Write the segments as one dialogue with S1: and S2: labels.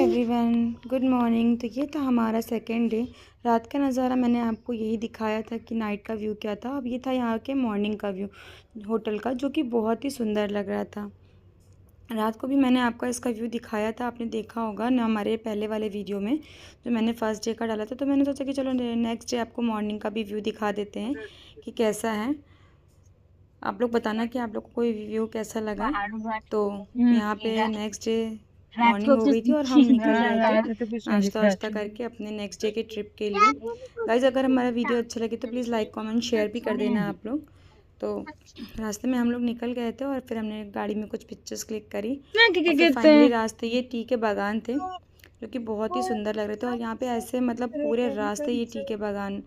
S1: Everyone, good morning. तो ये था हमारा सेकेंड डे। रात का नज़ारा मैंने आपको यही दिखाया था कि नाइट का व्यू क्या था। अब ये था यहाँ के मॉर्निंग का व्यू होटल का, जो कि बहुत ही सुंदर लग रहा था। रात को भी मैंने आपका इसका व्यू दिखाया था, आपने देखा होगा ना हमारे पहले वाले वीडियो में जो मैंने फ़र्स्ट डे का डाला था। तो मैंने सोचा कि चलो नेक्स्ट डे आपको मॉर्निंग का भी व्यू दिखा देते हैं कि कैसा है। आप लोग बताना कि आप लोग को कोई व्यू कैसा लगा। तो यहाँ पे नेक्स्ट डे मॉर्निंग हो गई थी और हम निकल गए थे नाश्ता वाश्ता करके अपने नेक्स्ट डे के ट्रिप के लिए। गाइज़, अगर हमारा वीडियो अच्छा लगे तो प्लीज़ लाइक कमेंट शेयर भी कर देना आप लोग। तो रास्ते में हम लोग निकल गए थे और फिर हमने गाड़ी में कुछ पिक्चर्स क्लिक करी और फिर फाइनली रास्ते ये टी के बागान थे जो कि बहुत ही सुंदर लग रहे थे। और यहाँ पे ऐसे मतलब पूरे रास्ते ये टी के बागान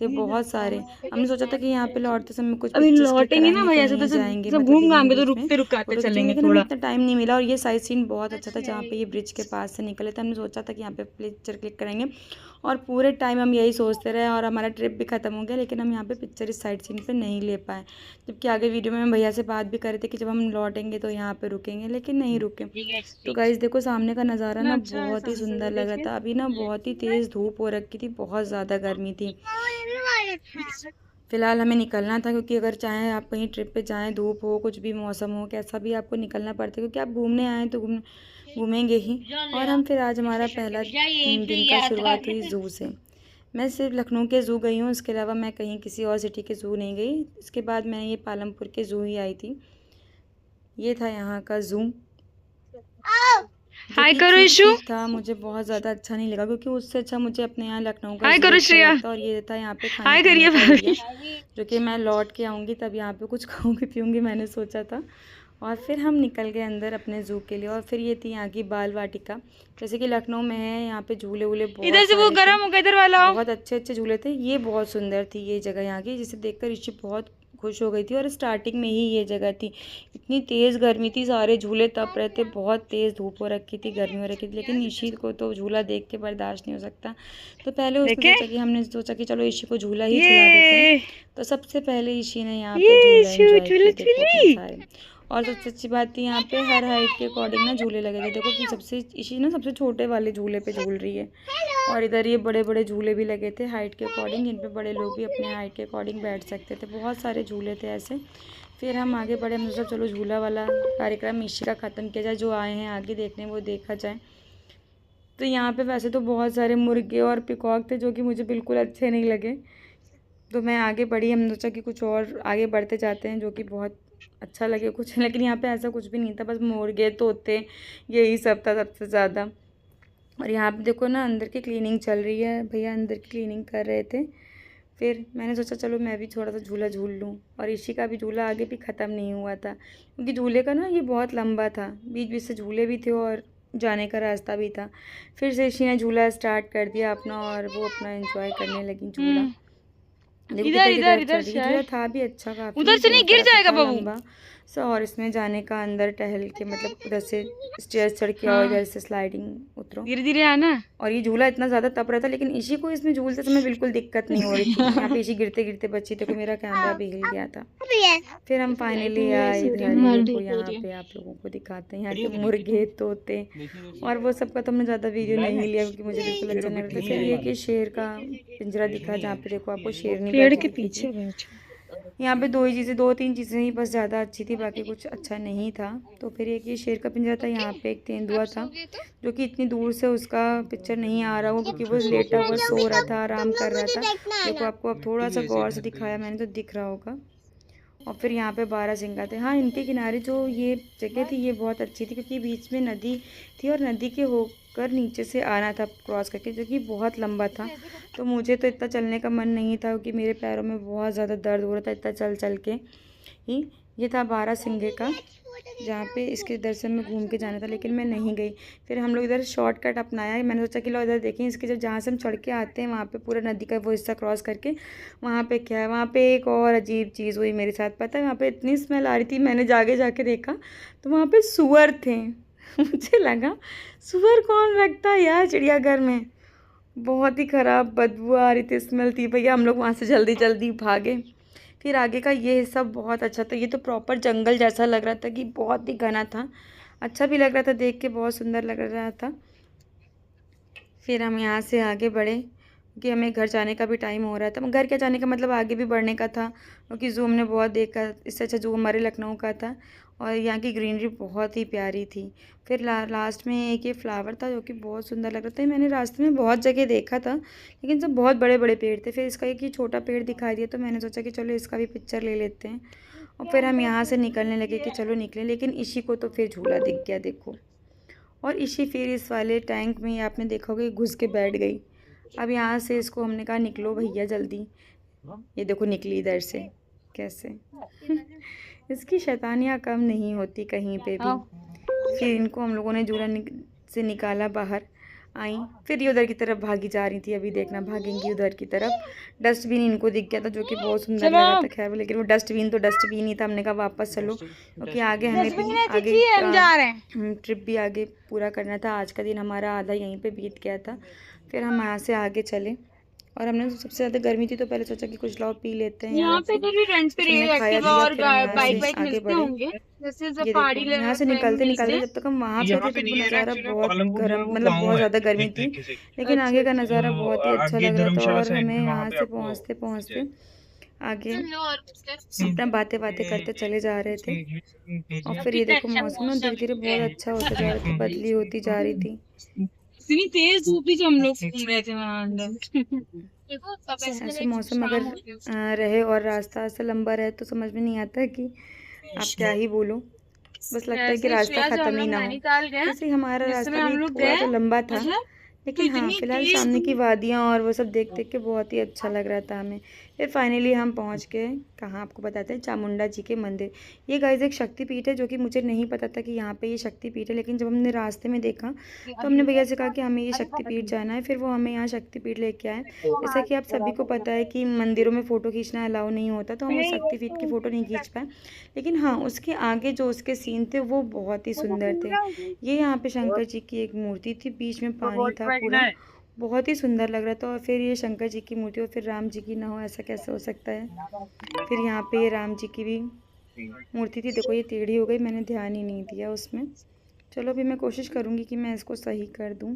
S1: थे बहुत सारे। हमने सोचा था कि यहाँ पे लौटते समय कुछ पिक्चर्स क्लिक कराएंगे, कहीं जाएंगे मतलब इवनिंग बीच में फोटो खींचेंगे, लेकिन हमें इतना टाइम नहीं मिला। और ये साइड सीन बहुत अच्छा था जहाँ पे ये ब्रिज के पास से निकले थे। हमने सोचा था कि यहाँ पे पिक्चर क्लिक करेंगे और पूरे टाइम हम यही सोचते रहे और हमारा ट्रिप भी ख़त्म हो गया, लेकिन हम यहाँ पे पिक्चर इस साइड सीन पे नहीं ले पाए। जबकि आगे वीडियो में हम भैया से बात भी कर रहे थे कि जब हम लौटेंगे तो यहाँ पे रुकेंगे, लेकिन नहीं रुके। तो गाइस देखो सामने का नज़ारा ना बहुत ही सुंदर लग रहा था। अभी ना बहुत ही तेज़ धूप हो रखी थी, बहुत ज़्यादा गर्मी थी। फ़िलहाल हमें निकलना था क्योंकि अगर चाहे आप कहीं ट्रिप पे जाएं, धूप हो कुछ भी मौसम हो कैसा भी, आपको निकलना पड़ता है क्योंकि आप घूमने आए तो घूमेंगे ही। और हम फिर आज हमारा पहला दिन का शुरुआत हुई ज़ू से। मैं सिर्फ लखनऊ के ज़ू गई हूँ, इसके अलावा मैं कहीं किसी और सिटी के ज़ू नहीं गई। इसके बाद मैं ये पालमपुर के ज़ू ही आई थी। ये था यहाँ का ज़ू, हाय करो इशू था। मुझे बहुत ज़्यादा अच्छा नहीं लगा क्योंकि उससे अच्छा मुझे अपने यहाँ लखनऊ का ज़ू अच्छा लगता। और ये था यहाँ पे खाने पीने का एरिया, जो कि मैं लौट के आऊँगी तब यहाँ पे कुछ खाऊंगी पीऊँगी मैंने सोचा था। और फिर हम निकल गए अंदर अपने ज़ू के लिए। और फिर ये थी यहाँ की बाल वाटिका, जैसे कि लखनऊ में है। यहाँ पे झूले वूले बहुत इधर से वो गर्म हो गया, इधर वाला बहुत अच्छे अच्छे झूले थे। ये बहुत सुंदर थी ये जगह यहाँ की, जिसे देखकर ऋषि बहुत खुश हो गई थी। और स्टार्टिंग में ही ये जगह थी, इतनी तेज़ गर्मी थी, सारे झूले तप रहे थे, बहुत तेज़ धूप हो रखी थी, गर्मी हो रखी थी। लेकिन ऋषि को तो झूला देख के बर्दाश्त नहीं हो सकता, तो पहले हमने सोचा कि चलो ऋषि को झूला ही खिला देते हैं। तो सबसे पहले ऋषि ने यहाँ पे झूला एंजॉय किया सारे। और सबसे अच्छी बात थी यहाँ पे हर हाइट के अकॉर्डिंग ना झूले लगे थे। देखो कि ऋषि ना सबसे छोटे वाले झूले पे झूल रही है। और इधर ये बड़े बड़े झूले भी लगे थे हाइट के अकॉर्डिंग, जिन पे बड़े लोग भी अपने हाइट के अकॉर्डिंग बैठ सकते थे। बहुत सारे झूले थे ऐसे। फिर हम आगे बढ़े, हमने सोचा चलो झूला वाला कार्यक्रम ऋषि का ख़त्म किया जाए, जो आए हैं आगे देखने वो देखा जाए। तो यहाँ पे वैसे तो बहुत सारे मुर्गे और पिकॉक थे जो कि मुझे बिल्कुल अच्छे नहीं लगे। तो मैं आगे बढ़ी, हमने सोचा कि कुछ और आगे बढ़ते जाते हैं जो कि बहुत अच्छा लगे कुछ, लेकिन यहाँ पे ऐसा कुछ भी नहीं था, बस मुर्गे तोते यही सब था सबसे ज़्यादा। और यहाँ पे देखो ना अंदर की क्लीनिंग चल रही है, भैया अंदर की क्लीनिंग कर रहे थे। फिर मैंने सोचा चलो मैं भी थोड़ा सा झूला झूल लूँ। और ऋषि का भी झूला आगे भी ख़त्म नहीं हुआ था क्योंकि झूले का ना ये बहुत लंबा था, बीच बीच से झूले भी थे और जाने का रास्ता भी था। फिर से ऋषि ने झूला स्टार्ट कर दिया अपना और वो अपना एंजॉय करने लगी झूला। इधर इधर इधर झूला था भी अच्छा, काफी उधर से नहीं गिर जाएगा बाबू सो। और इसमें जाने का अंदर टहल के मतलब उधर से स्टेयर्स चढ़ के और इधर से स्लाइडिंग उतरो, धीरे धीरे आना। और ये झूला इतना ज़्यादा तप रहा था, लेकिन ऋषि को इसमें झूलते समय बिल्कुल दिक्कत नहीं हो रही थी। यहाँ पे ऋषि गिरते गिरते बची थी, तो मेरा कैमरा भी हिल गया था। फिर हम फाइनली आए इधर। देखो यहाँ पे आप लोगों को दिखाते हैं यहाँ के मुर्गे तोते और वो सब का तो हमने ज़्यादा वीडियो नहीं लिया क्योंकि मुझे बिल्कुल अच्छा नहीं लगता। फिर ये कि शेर का पिंजरा दिखा जहाँ पे देखो आपको शेरनी पेड़ के पीछे। यहाँ पे दो तीन चीज़ें ही बस ज़्यादा अच्छी थी, बाकी कुछ अच्छा नहीं था। तो फिर एक ये शेर का पिंजरा था, यहाँ पे एक तेंदुआ था जो कि इतनी दूर से उसका पिक्चर नहीं आ रहा हो क्योंकि वो लेटा हुआ सो रहा था, आराम कर रहा था। देखो आपको अब थोड़ा सा गौर से दिखाया मैंने तो दिख रहा होगा। और फिर यहाँ पे बारहसिंगा थे। हाँ, इनके किनारे जो ये जगह थी ये बहुत अच्छी थी क्योंकि बीच में नदी थी और नदी के होकर नीचे से आना था क्रॉस करके, जो कि बहुत लंबा था। तो मुझे तो इतना चलने का मन नहीं था क्योंकि मेरे पैरों में बहुत ज़्यादा दर्द हो रहा था इतना चल चल के ही। ये था बारहसिंगे का, जहाँ पे इसके दर्शन में घूम के जाना था, लेकिन मैं नहीं गई। फिर हम लोग इधर शॉर्टकट अपनाया। मैंने सोचा कि लो इधर देखें इसके, जब जहाँ से हम चढ़ के आते हैं वहाँ पे पूरा नदी का वो हिस्सा क्रॉस करके वहाँ पे क्या है। वहाँ पे एक और अजीब चीज़ हुई मेरे साथ, पता है वहाँ पे इतनी स्मेल आ रही थी। मैंने जाके जाके देखा तो वहाँ पे सूअर थे। मुझे लगा सूअर कौन रखता है यार चिड़ियाघर में, बहुत ही ख़राब बदबू आ रही थी, स्मेल थी। भैया हम लोग वहाँ से जल्दी जल्दी भागे। फिर आगे का ये हिस्सा बहुत अच्छा था, ये तो प्रॉपर जंगल जैसा लग रहा था कि बहुत ही घना था, अच्छा भी लग रहा था देख के, बहुत सुंदर लग रहा था। फिर हम यहाँ से आगे बढ़े कि हमें घर जाने का भी टाइम हो रहा था। घर के जाने का मतलब आगे भी बढ़ने का था, क्योंकि ज़ू हमने बहुत देखा। इससे अच्छा ज़ू हमारे लखनऊ का था और यहाँ की ग्रीनरी बहुत ही प्यारी थी। फिर लास्ट में एक ये फ्लावर था जो कि बहुत सुंदर लग रहा था। मैंने रास्ते में बहुत जगह देखा था, लेकिन सब बहुत बड़े बड़े पेड़ थे। फिर इसका एक ही छोटा पेड़ दिखाई दिया, तो मैंने सोचा कि चलो इसका भी पिक्चर ले लेते हैं। और फिर हम यहाँ से निकलने लगे कि चलो निकले, लेकिन इसी को तो फिर झूला दिख गया, देखो। और इसी फिर इस वाले टैंक में आपने देखा होगा घुस के बैठ गई। अब यहाँ से इसको हमने कहा निकलो भैया जल्दी। ये देखो निकली इधर से कैसे। इसकी शैतानियाँ कम नहीं होती कहीं पे भी। फिर इनको हम लोगों ने झूला से निकाला बाहर, आई। फिर ये उधर की तरफ भागी जा रही थी, अभी देखना भागेंगी उधर की तरफ। डस्टबिन इनको दिख गया था जो कि बहुत सुंदर लग रहा था। खैर लेकिन वो डस्टबिन तो डस्टबिन ही था। हमने कहा वापस चलो, क्योंकि आगे हमें आगे ट्रिप भी आगे पूरा करना था। आज का दिन हमारा आधा यहीं पे बीत गया था। फिर हम यहाँ से आगे चले और हमने सबसे ज़्यादा गर्मी थी तो पहले सोचा कि कुछ लाओ पी लेते हैं। यहाँ पे तो भी रेंट पे एक्टिवा और बाइक मिलते होंगे। जैसे पहाड़ी यहाँ से निकलते निकलते जब तक हम वहाँ पे थे तो नज़ारा बहुत गर्म, मतलब बहुत ज़्यादा गर्मी थी, लेकिन आगे का नज़ारा बहुत ही अच्छा लग रहा था। और हमें यहाँ से पहुँचते पहुँचते आगे अपना बातें करते चले जा रहे थे। और फिर ये देखो मौसम ना धीरे धीरे बहुत अच्छा होता जा रहा था, बदली होती जा रही थी। इतनी तेज धूप थी जो हम लोग घूम रहे थे वहाँ अंदर। ऐसे मौसम अगर रहे और रास्ता ऐसा लंबा रहे तो समझ में नहीं आता कि आप क्या ही बोलो, बस लगता है कि रास्ता खत्म ही ना हो। जैसे हमारा रास्ता भी थोड़ा तो लंबा था, लेकिन हाँ फिलहाल सामने की वादियाँ और वो सब देख देख के बहुत ही अच्छा लग रहा था हमें। फिर फाइनली हम पहुँच गए कहाँ, आपको बताते हैं, चामुंडा जी के मंदिर। ये गाइस एक शक्तिपीठ है, जो कि मुझे नहीं पता था कि यहाँ पे ये शक्तिपीठ है, लेकिन जब हमने रास्ते में देखा तो हमने भैया से कहा कि हमें ये शक्तिपीठ जाना है। फिर वो हमें यहाँ शक्तिपीठ लेके आए। जैसा कि आप सभी को पता है कि मंदिरों में फ़ोटो खींचना अलाउ नहीं होता, तो हम उस शक्तिपीठ की फ़ोटो नहीं खींच पाए। लेकिन हाँ उसके आगे जो उसके सीन थे वो बहुत ही सुंदर थे। ये यहाँ पे शंकर जी की एक मूर्ति थी, बीच में पानी था पूरा, बहुत ही सुंदर लग रहा था। और फिर ये शंकर जी की मूर्ति और फिर राम जी की ना हो, ऐसा कैसे हो सकता है। फिर यहाँ पे ये राम जी की भी मूर्ति थी। देखो ये टेढ़ी हो गई, मैंने ध्यान ही नहीं दिया उसमें। चलो अभी मैं कोशिश करूँगी कि मैं इसको सही कर दूँ।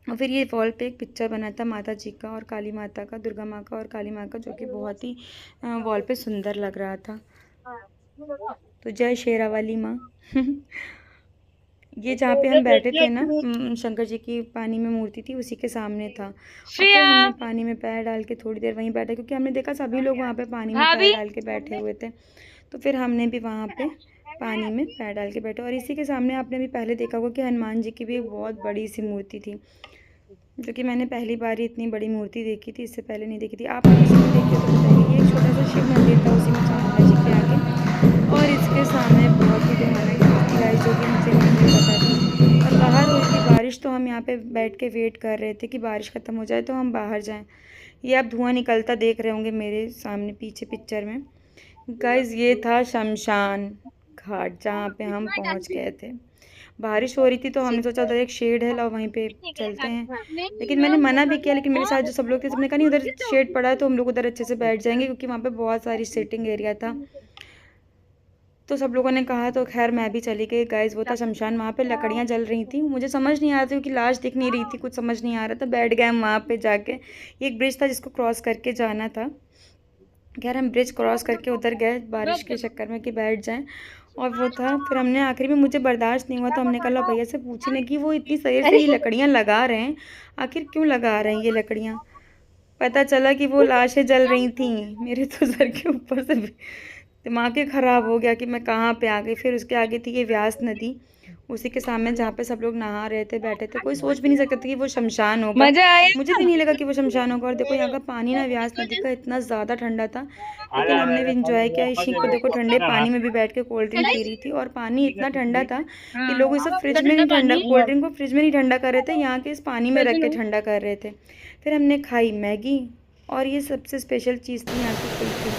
S1: और फिर ये वॉल पे एक पिक्चर बना था माता जी का और काली माता का, दुर्गा माँ का और काली माँ का, जो कि बहुत ही वॉल पे सुंदर लग रहा था। तो जय शेरा वाली माँ। ये जहाँ पे हम बैठे थे ना, शंकर जी की पानी में मूर्ति थी, उसी के सामने था। और फिर हमने पानी में पैर डाल के थोड़ी देर वहीं बैठे, क्योंकि हमने देखा सभी लोग वहाँ पे पानी में पैर डाल के बैठे हुए थे, तो फिर हमने भी वहाँ पे पानी में पैर डाल के बैठे। और इसी के सामने आपने भी पहले देखा होगा कि हनुमान जी की भी एक बहुत बड़ी सी मूर्ति थी, जो कि मैंने पहली बार ही इतनी बड़ी मूर्ति देखी थी, इससे पहले नहीं देखी थी। आप इसमें देखिए तो बताइए। ये एक छोटा सा शिव मंदिर था उसी में चामुंडा जी के आगे, और इसके सामने बहुत ही भयानक गाइस जो कि मुझे नहीं पता थी। और बाहर हुई थी बारिश, तो हम यहाँ पे बैठ के वेट कर रहे थे कि बारिश ख़त्म हो जाए तो हम बाहर जाएं। ये आप धुआं निकलता देख रहे होंगे मेरे सामने पीछे पिक्चर में। गाइस ये था शमशान घाट जहाँ पे हम पहुँच गए थे। बारिश हो रही थी तो हमने सोचा उधर एक शेड है, लो वहीं पे चलते हैं, लेकिन मैंने मना भी किया। लेकिन मेरे साथ जो सब लोग थे सबने कहा नहीं उधर शेड पड़ा है तो हम लोग उधर अच्छे से बैठ जाएंगे, क्योंकि वहाँ पे बहुत सारी सिटिंग एरिया था। तो सब लोगों ने कहा तो खैर मैं भी चली गई। गाइस वो था शमशान, वहाँ पे लकड़ियाँ जल रही थी, मुझे समझ नहीं आ रहा था क्योंकि लाश दिख नहीं रही थी, कुछ समझ नहीं आ रहा था। बैठ गए हम वहाँ पे जाके। एक ब्रिज था जिसको क्रॉस करके जाना था। खैर हम ब्रिज क्रॉस करके उधर गए बारिश के चक्कर में कि बैठ जाएं, और वो था। फिर हमने आखिरी में, मुझे बर्दाश्त नहीं हुआ तो हमने कहा भैया से पूछने कि वो इतनी सही से ये लकड़ियाँ लगा रहे हैं, आखिर क्यों लगा रहे हैं ये लकड़ियाँ। पता चला कि वो लाशें जल रही थी। मेरे तो सर के ऊपर से दिमाग ही ख़राब हो गया कि मैं कहाँ पे आ गई। फिर उसके आगे थी ये व्यास नदी, उसी के सामने जहाँ पे सब लोग नहा रहे थे, बैठे थे। कोई सोच भी नहीं सकता था कि वो शमशान होगा, मुझे भी नहीं लगा कि वो शमशान होगा। और देखो यहाँ का पानी ना व्यास नदी का इतना ज़्यादा ठंडा था, लेकिन हमने भी इंजॉय किया। इसी को देखो ठंडे पानी में भी बैठ के कोल्ड ड्रिंक पी रही थी, और पानी इतना ठंडा था कि लोग इसे फ्रिज में नहीं ठंडा, कोल्ड ड्रिंक को फ्रिज में नहीं ठंडा कर रहे थे, यहाँ के इस पानी में रख के ठंडा कर रहे थे। फिर हमने खाई मैगी, और ये सबसे स्पेशल चीज़ थी यहाँ की कुल्फ़ी,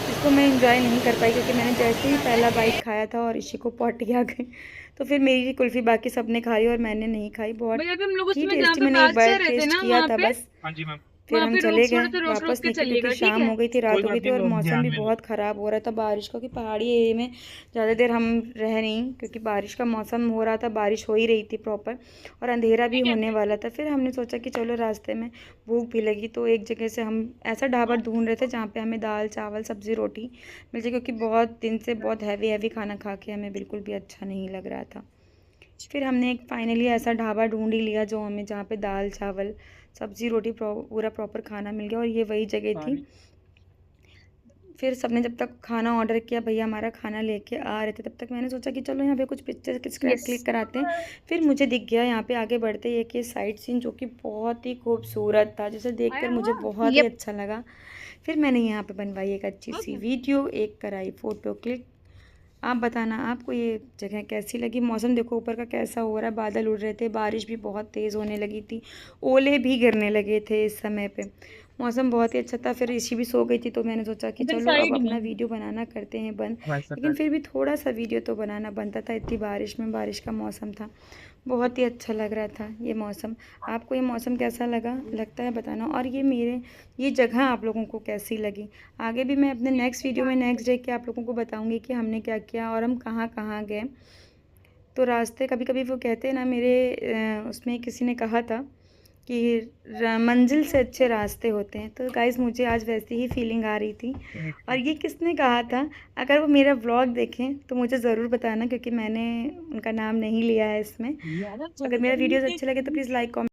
S1: जिसको मैं इंजॉय नहीं कर पाई क्योंकि मैंने जैसे ही पहला बाइट खाया था और इसी को पॉटी आ गई। तो फिर मेरी कुल्फ़ी बाकी सबने खाई और मैंने नहीं खाई। बहुत ही टेस्टी, मैंने एक बार टेस्ट किया था बस। फिर हम चले गए वापस निकले क्योंकि शाम हो गई थी, रात हो गई थी और मौसम भी बहुत ख़राब हो रहा था बारिश का, क्योंकि पहाड़ी एरिया में ज़्यादा देर हम रह नहीं, क्योंकि बारिश का मौसम हो रहा था, बारिश हो ही रही थी प्रॉपर और अंधेरा भी होने वाला था। फिर हमने सोचा कि चलो रास्ते में भूख भी लगी तो एक जगह से हम ऐसा ढाबा ढूंढ रहे थे जहाँ पे हमें दाल चावल सब्ज़ी रोटी मिल जाए, क्योंकि बहुत दिन से बहुत हैवी खाना खा के हमें बिल्कुल भी अच्छा नहीं लग रहा था। फिर हमने एक फाइनली ऐसा ढाबा ढूंढ ही लिया जो हमें जहाँ पे दाल चावल सब्ज़ी रोटी पूरा प्रॉपर खाना मिल गया और ये वही जगह थी। फिर सबने जब तक खाना ऑर्डर किया, भैया हमारा खाना लेके आ रहे थे, तब तक मैंने सोचा कि चलो यहाँ पे कुछ पिक्चर क्लिक कराते हैं। फिर मुझे दिख गया यहाँ पे आगे बढ़ते ही एक ये साइड सीन जो कि बहुत ही खूबसूरत था, जिसे देखकर मुझे बहुत ही अच्छा लगा। फिर मैंने यहाँ पे बनवाई एक अच्छी सी वीडियो, एक कराई फ़ोटो क्लिक। आप बताना आपको ये जगह कैसी लगी। मौसम देखो ऊपर का कैसा हो रहा है, बादल उड़ रहे थे, बारिश भी बहुत तेज़ होने लगी थी, ओले भी गिरने लगे थे इस समय पे। मौसम बहुत ही अच्छा था। फिर ऋषि भी सो गई थी तो मैंने सोचा कि चलो अब अपना वीडियो बनाना करते हैं बंद, लेकिन फिर भी थोड़ा सा वीडियो तो बनाना बनता था, इतनी बारिश में, बारिश का मौसम था, बहुत ही अच्छा लग रहा था ये मौसम। आपको ये मौसम कैसा लगता है बताना, और ये जगह आप लोगों को कैसी लगी। आगे भी मैं अपने नेक्स्ट वीडियो में नेक्स्ट डे के आप लोगों को बताऊंगी कि हमने क्या किया और हम कहाँ कहाँ गए। तो रास्ते कभी कभी वो कहते हैं ना, मेरे उसमें किसी ने कहा था कि मंजिल से अच्छे रास्ते होते हैं, तो गाइज़ मुझे आज वैसी ही फीलिंग आ रही थी। और ये किसने कहा था, अगर वो मेरा व्लॉग देखें तो मुझे ज़रूर बताना, क्योंकि मैंने उनका नाम नहीं लिया है इसमें। अगर मेरा वीडियोज़ अच्छे लगे तो प्लीज़ लाइक कमेंट